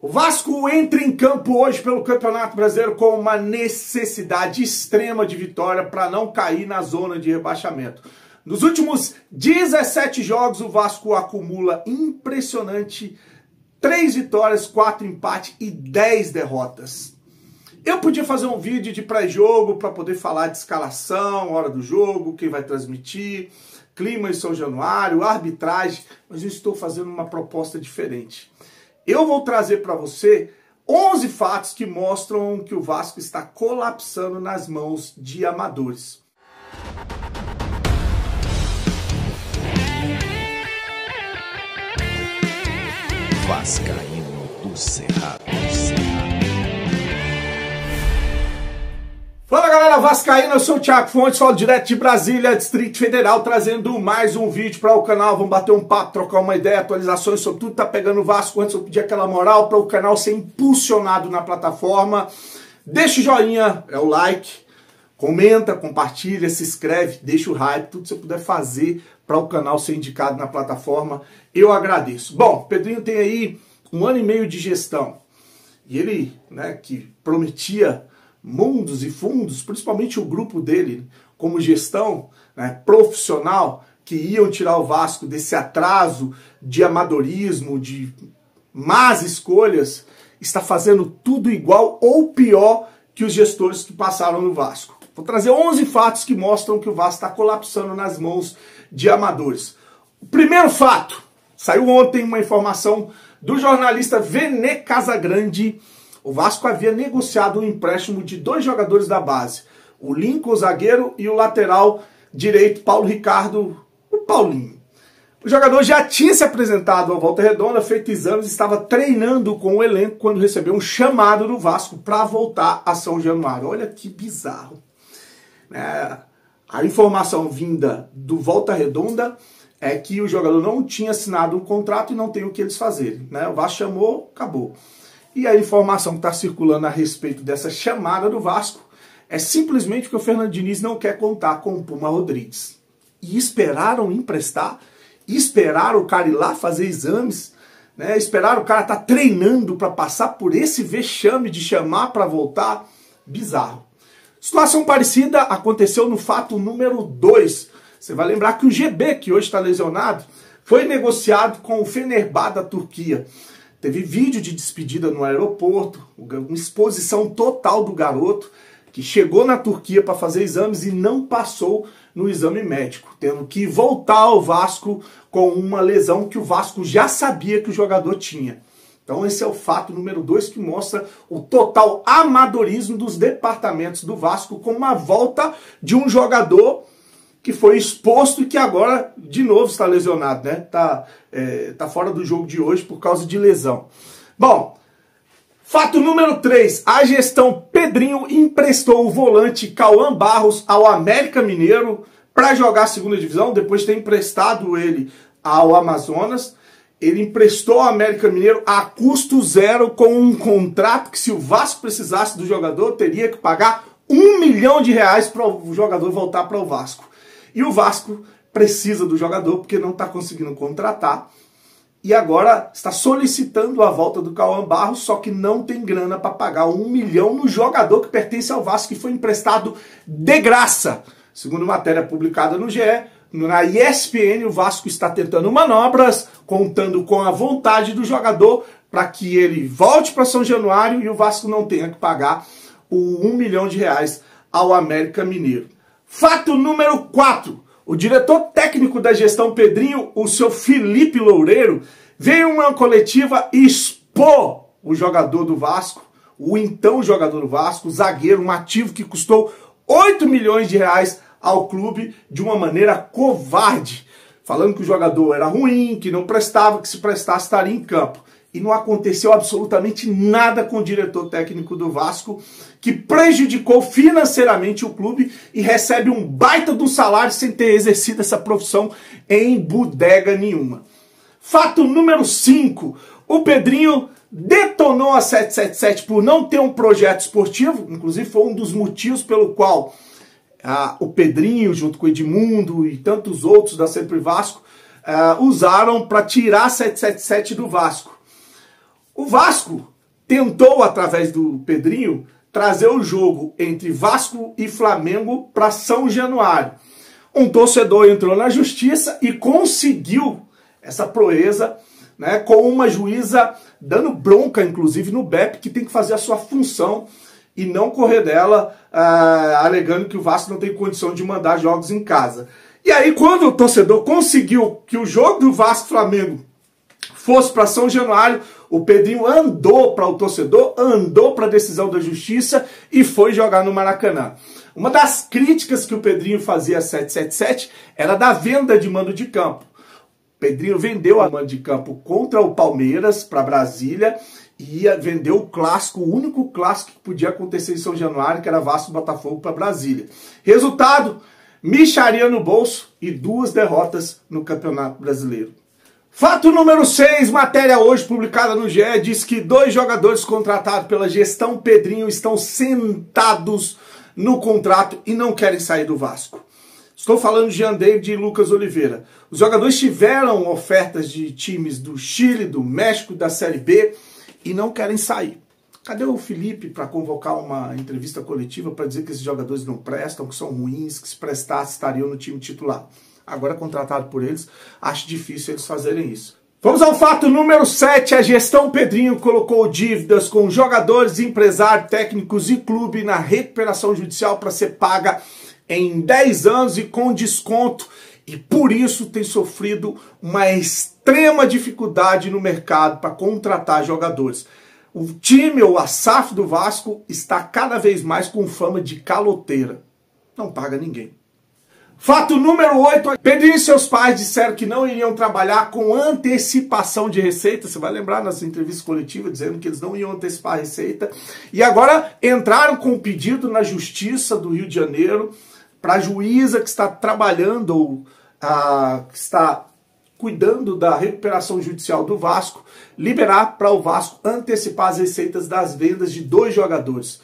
O Vasco entra em campo hoje pelo Campeonato Brasileiro com uma necessidade extrema de vitória para não cair na zona de rebaixamento. Nos últimos 17 jogos, o Vasco acumula impressionante 3 vitórias, 4 empates e 10 derrotas. Eu podia fazer um vídeo de pré-jogo para poder falar de escalação, hora do jogo, quem vai transmitir, clima em São Januário, arbitragem, mas eu estou fazendo uma proposta diferente. Eu vou trazer para você 11 fatos que mostram que o Vasco está colapsando nas mãos de amadores. Vascaíno do Cerrado. Fala galera vascaína, eu sou o Thiago Fontes, falo direto de Brasília, Distrito Federal, trazendo mais um vídeo para o canal. Vamos bater um papo, trocar uma ideia, atualizações sobre tudo que tá pegando o Vasco. Antes eu pedir aquela moral para o canal ser impulsionado na plataforma. Deixa o joinha, é o like, comenta, compartilha, se inscreve, deixa o hype, tudo que você puder fazer para o canal ser indicado na plataforma, eu agradeço. Bom, Pedrinho tem aí 1 ano e meio de gestão e ele, que prometia mundos e fundos, principalmente o grupo dele, como gestão profissional, que iam tirar o Vasco desse atraso de amadorismo, de más escolhas, está fazendo tudo igual ou pior que os gestores que passaram no Vasco. Vou trazer 11 fatos que mostram que o Vasco está colapsando nas mãos de amadores. O primeiro fato, saiu ontem uma informação do jornalista Vene Casagrande. O Vasco havia negociado um empréstimo de 2 jogadores da base, o Lincoln, o zagueiro, e o lateral direito, Paulo Ricardo, o Paulinho. O jogador já tinha se apresentado à Volta Redonda, feito exames, estava treinando com o elenco quando recebeu um chamado do Vasco para voltar a São Januário. Olha que bizarro. A informação vinda do Volta Redonda é que o jogador não tinha assinado um contrato e não tem o que eles fazerem. O Vasco chamou, acabou. E a informação que está circulando a respeito dessa chamada do Vasco é simplesmente que o Fernando Diniz não quer contar com o Puma Rodrigues. E esperaram emprestar, esperaram o cara ir lá fazer exames, esperaram o cara estar treinando para passar por esse vexame de chamar para voltar. Bizarro. Situação parecida aconteceu no fato número 2. Você vai lembrar que o GB, que hoje está lesionado, foi negociado com o Fenerbahçe da Turquia. Teve vídeo de despedida no aeroporto, uma exposição total do garoto, que chegou na Turquia para fazer exames e não passou no exame médico, tendo que voltar ao Vasco com uma lesão que o Vasco já sabia que o jogador tinha. Então esse é o fato número 2 que mostra o total amadorismo dos departamentos do Vasco com uma volta de um jogador que foi exposto e que agora, de novo, está lesionado, Tá fora do jogo de hoje por causa de lesão. Bom, fato número 3. A gestão Pedrinho emprestou o volante Cauã Barros ao América Mineiro para jogar a 2ª divisão, depois de ter emprestado ele ao Amazonas. Ele emprestou ao América Mineiro a custo zero com um contrato que, se o Vasco precisasse do jogador, teria que pagar R$1 milhão para o jogador voltar para o Vasco. E o Vasco precisa do jogador porque não está conseguindo contratar. E agora está solicitando a volta do Cauã Barros, só que não tem grana para pagar R$1 milhão no jogador que pertence ao Vasco, que foi emprestado de graça. Segundo matéria publicada no GE, na ESPN, o Vasco está tentando manobras, contando com a vontade do jogador para que ele volte para São Januário e o Vasco não tenha que pagar o R$1 milhão ao América Mineiro. Fato número 4. O diretor técnico da gestão Pedrinho, o seu Felipe Loureiro, veio em uma coletiva expor o jogador do Vasco, o então jogador do Vasco, o zagueiro, um ativo que custou R$8 milhões ao clube de uma maneira covarde, falando que o jogador era ruim, que não prestava, que se prestasse estaria em campo. E não aconteceu absolutamente nada com o diretor técnico do Vasco, que prejudicou financeiramente o clube e recebe um baita do salário sem ter exercido essa profissão em bodega nenhuma. Fato número 5. O Pedrinho detonou a 777 por não ter um projeto esportivo, inclusive foi um dos motivos pelo qual o Pedrinho, junto com o Edmundo e tantos outros da Sempre Vasco, usaram para tirar a 777 do Vasco. O Vasco tentou, através do Pedrinho, trazer o jogo entre Vasco e Flamengo para São Januário. Um torcedor entrou na justiça e conseguiu essa proeza, né, com uma juíza dando bronca, inclusive, no BEP, que tem que fazer a sua função e não correr dela, alegando que o Vasco não tem condição de mandar jogos em casa. E aí, quando o torcedor conseguiu que o jogo do Vasco-Flamengo fosse para São Januário, o Pedrinho andou para o torcedor, andou para a decisão da justiça e foi jogar no Maracanã. Uma das críticas que o Pedrinho fazia a 777 era da venda de mando de campo. O Pedrinho vendeu a mando de campo contra o Palmeiras para Brasília e vendeu o clássico, o único clássico que podia acontecer em São Januário, que era Vasco e Botafogo, para Brasília. Resultado, mixaria no bolso e 2 derrotas no Campeonato Brasileiro. Fato número 6, matéria hoje publicada no GE, diz que 2 jogadores contratados pela gestão Pedrinho estão sentados no contrato e não querem sair do Vasco. Estou falando de Jean David e Lucas Oliveira. Os jogadores tiveram ofertas de times do Chile, do México, da Série B e não querem sair. Cadê o Felipe para convocar uma entrevista coletiva para dizer que esses jogadores não prestam, que são ruins, que se prestassem estariam no time titular? Agora contratado por eles, acho difícil eles fazerem isso. Vamos ao fato número 7. A gestão Pedrinho colocou dívidas com jogadores, empresários, técnicos e clube na recuperação judicial para ser paga em 10 anos e com desconto. E por isso tem sofrido uma extrema dificuldade no mercado para contratar jogadores. O time, ou a SAF do Vasco, está cada vez mais com fama de caloteira. Não paga ninguém. Fato número 8, Pedrinho e seus pais disseram que não iriam trabalhar com antecipação de receita. Você vai lembrar nas entrevistas coletivas dizendo que eles não iam antecipar a receita. E agora entraram com um pedido na Justiça do Rio de Janeiro para a juíza que está trabalhando, ou que está cuidando da recuperação judicial do Vasco, liberar para o Vasco antecipar as receitas das vendas de 2 jogadores,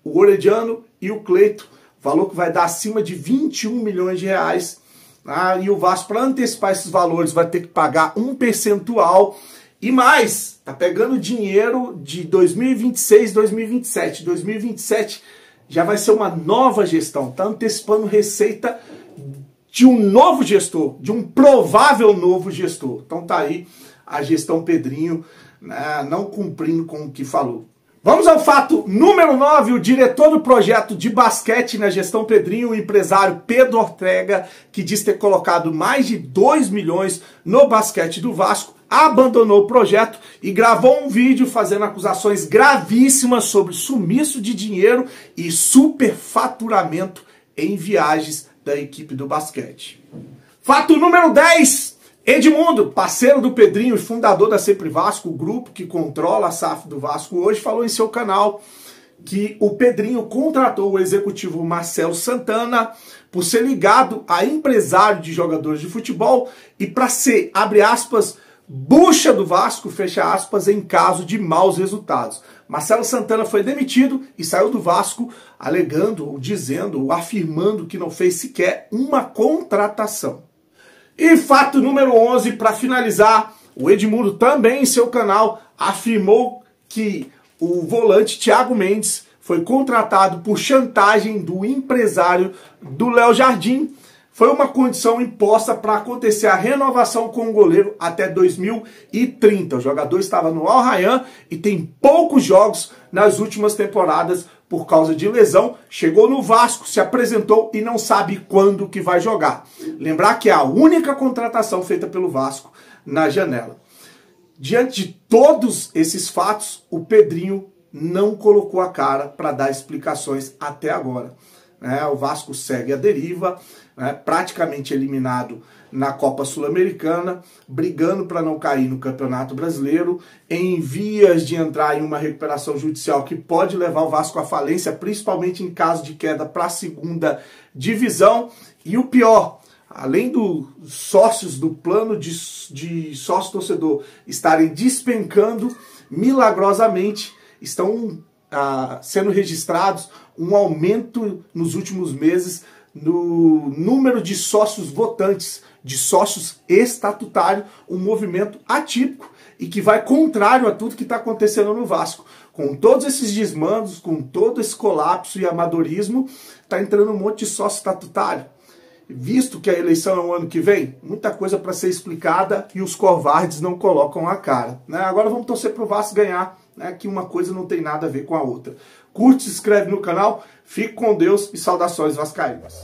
o Orediano e o Cleito. Valor que vai dar acima de 21 milhões de reais. E o Vasco, para antecipar esses valores, vai ter que pagar um percentual. E mais, tá pegando dinheiro de 2026, 2027. 2027 já vai ser uma nova gestão. Tá antecipando receita de um novo gestor, de um provável novo gestor. Então tá aí a gestão Pedrinho, né, não cumprindo com o que falou. Vamos ao fato número 9, o diretor do projeto de basquete na gestão Pedrinho, o empresário Pedro Ortega, que diz ter colocado mais de 2 milhões no basquete do Vasco, abandonou o projeto e gravou um vídeo fazendo acusações gravíssimas sobre sumiço de dinheiro e superfaturamento em viagens da equipe do basquete. Fato número 10. Edmundo, parceiro do Pedrinho e fundador da Sempre Vasco, o grupo que controla a SAF do Vasco hoje, falou em seu canal que o Pedrinho contratou o executivo Marcelo Santana por ser ligado a empresário de jogadores de futebol e para ser, abre aspas, bucha do Vasco, fecha aspas, em caso de maus resultados. Marcelo Santana foi demitido e saiu do Vasco alegando, ou dizendo, ou afirmando que não fez sequer uma contratação. E fato número 11, para finalizar, o Edmundo também em seu canal afirmou que o volante Thiago Mendes foi contratado por chantagem do empresário do Léo Jardim. Foi uma condição imposta para acontecer a renovação com o goleiro até 2030. O jogador estava no Al Rayyan e tem poucos jogos nas últimas temporadas por causa de lesão. Chegou no Vasco, se apresentou e não sabe quando que vai jogar. Lembrar que é a única contratação feita pelo Vasco na janela. Diante de todos esses fatos, o Pedrinho não colocou a cara para dar explicações até agora. O Vasco segue a deriva, praticamente eliminado na Copa Sul-Americana, brigando para não cair no Campeonato Brasileiro, em vias de entrar em uma recuperação judicial que pode levar o Vasco à falência, principalmente em caso de queda para a segunda divisão. E o pior, além dos sócios do plano de sócio-torcedor estarem despencando, milagrosamente estão sendo registrados um aumento nos últimos meses no número de sócios votantes, de sócios estatutários, um movimento atípico e que vai contrário a tudo que está acontecendo no Vasco. Com todos esses desmandos, com todo esse colapso e amadorismo, está entrando um monte de sócio estatutário. Visto que a eleição é o ano que vem, muita coisa para ser explicada e os covardes não colocam a cara, né? Agora vamos torcer para o Vasco ganhar, né? Que uma coisa não tem nada a ver com a outra. Curte, se inscreve no canal, fique com Deus e saudações vascaínas.